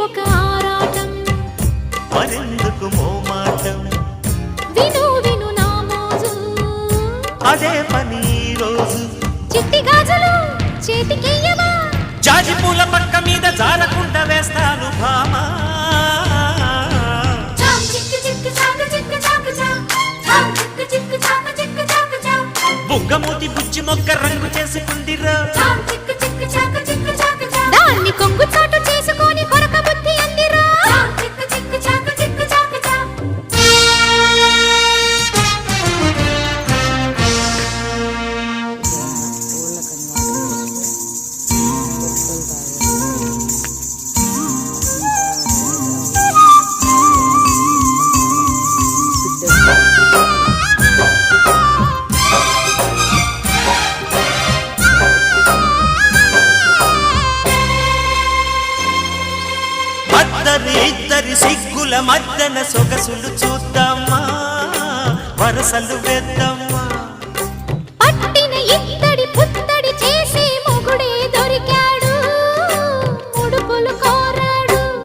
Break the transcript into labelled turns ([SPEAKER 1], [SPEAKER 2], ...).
[SPEAKER 1] ఒక ఆరాటం
[SPEAKER 2] మరెందుకు మోమాటం
[SPEAKER 1] విను విను నా మోజు
[SPEAKER 2] అదే పని రోజు
[SPEAKER 1] చిట్టి గాజులు చేతికెయ్యవా
[SPEAKER 2] జాజి పూల పక్క మీద జారకుండా వేస్తాను భామా బుగ్గమూతి బుజ్జి మొక్క రంగు చేసుకుందిరా
[SPEAKER 1] దాన్ని కొంగు చాటు చేసుకొని కొరక బుద్ధి అందిరా
[SPEAKER 2] ఇద్దరి సిగ్గుల మద్దన సొగసులు చూద్దామా వరసలు వేద్దాం